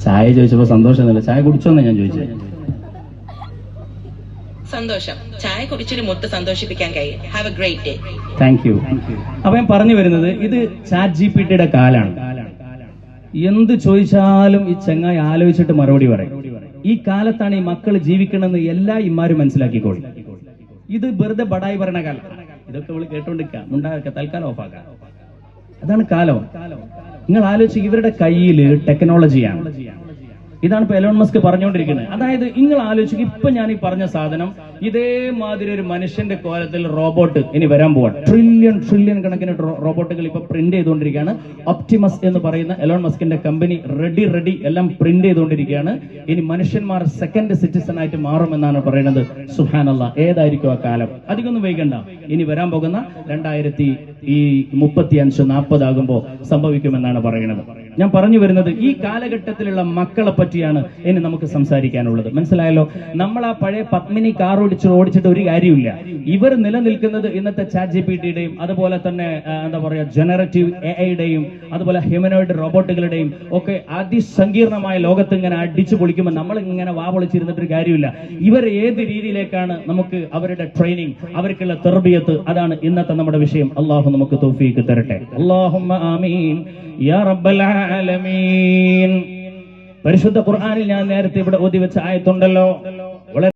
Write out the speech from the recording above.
ചായ ചോദിച്ചപ്പോ സന്തോഷമൊന്നുമില്ല. ചായ കുടിച്ചോന്നാ ഞാൻ ചോദിച്ചത്. സന്തോഷം. ചായ കുടിച്ചൊരു മുത്ത് സന്തോഷിപ്പിക്കാൻ കഴിയും. Have A great day. Thank you. അപ്പൊ ഞാൻ പറഞ്ഞു വരുന്നത്, ഇത് ചാറ്റ് ജിപിടിയുടെ കാലാണ്. എന്ത് ചോദിച്ചാലും ഈ ചങ്ങായി ആലോചിച്ചിട്ട് മറുപടി പറയും. ഈ കാലത്താണ് ഈ മക്കൾ ജീവിക്കണമെന്ന് എല്ലാ ഇമ്മാരും മനസ്സിലാക്കിക്കോളി. ഇത് വെറുതെ ബടായി പറയണ കാലം. ഇതൊക്കെ ഇവള് കേട്ടോണ്ടിരിക്കാം, ഉണ്ടാക്കുക, തൽക്കാലം ഓഫാക്കാം. അതാണ് കാലം. നിങ്ങൾ ആലോചിച്ച്, ഇവരുടെ കയ്യിൽ ടെക്നോളജിയാണ്. ഇതാണ് ഇപ്പൊ എലോൺ മസ്ക് പറഞ്ഞുകൊണ്ടിരിക്കുന്നത്. അതായത് നിങ്ങൾ ആലോചിക്കും, ഇപ്പൊ ഞാൻ ഈ പറഞ്ഞ സാധനം ഇതേമാതിരി ഒരു മനുഷ്യന്റെ കോലത്തിൽ റോബോട്ട് ഇനി വരാൻ പോവാണ്. ട്രില്യൺ കണക്കിന് റോബോട്ടുകൾ ഇപ്പൊ പ്രിന്റ് ചെയ്തുകൊണ്ടിരിക്കുകയാണ്. ഒപ്റ്റിമസ് എന്ന് പറയുന്ന എലോൺ മസ്കിന്റെ കമ്പനി റെഡി എല്ലാം പ്രിന്റ് ചെയ്തുകൊണ്ടിരിക്കുകയാണ്. ഇനി മനുഷ്യന്മാർ സെക്കൻഡ് സിറ്റിസൺ ആയിട്ട് മാറുമെന്നാണ് പറയുന്നത്. സുബ്ഹാനല്ലാഹ്, ഏതായിരിക്കും ആ കാലം? അധികമൊന്നും വൈകണ്ട. ഇനി വരാൻ പോകുന്ന 2035-40 ആകുമ്പോൾ സംഭവിക്കുമെന്നാണ് പറയുന്നത്. ഞാൻ പറഞ്ഞു വരുന്നത്, ഈ കാലഘട്ടത്തിലുള്ള മക്കളെ പറ്റിയാണ് ഇനി നമുക്ക് സംസാരിക്കാനുള്ളത്. മനസ്സിലായല്ലോ? നമ്മൾ ആ പഴയ പത്മിനി കാർ ഓടിച്ചിട്ട് ഒരു കാര്യമില്ല. ഇവർ നിലനിൽക്കുന്നത് ഇന്നത്തെ ചാറ്റ് ജിപിടിയുടെയും അതുപോലെ തന്നെ എന്താ പറയാ ജനറേറ്റീവ് എഐയുടെയും അതുപോലെ ഹ്യൂമനോയിഡ് റോബോട്ടുകളുടെയും ഒക്കെ അതിസങ്കീർണമായ ലോകത്ത് ഇങ്ങനെ അടിച്ചു പൊളിക്കുമ്പോൾ നമ്മൾ ഇങ്ങനെ വാ പൊളിച്ചിരുന്നിട്ടൊരു കാര്യമില്ല. ഇവർ ഏത് രീതിയിലേക്കാണ് നമുക്ക് അവരുടെ ട്രെയിനിങ്, അവർക്കുള്ള തർബിയത്ത്, അതാണ് ഇന്നത്തെ നമ്മുടെ വിഷയം. അള്ളാഹു നമുക്ക് തൗഫീഖ് തരട്ടെ. അല്ലാഹുമ്മ ആമീൻ യാ റബ്ബൽ ആലമീൻ. പരിശുദ്ധ ഖുർആനിൽ ഞാൻ നേരത്തെ ഇവിടെ ഓതി വെച്ച ആയത്തുണ്ടല്ലോ,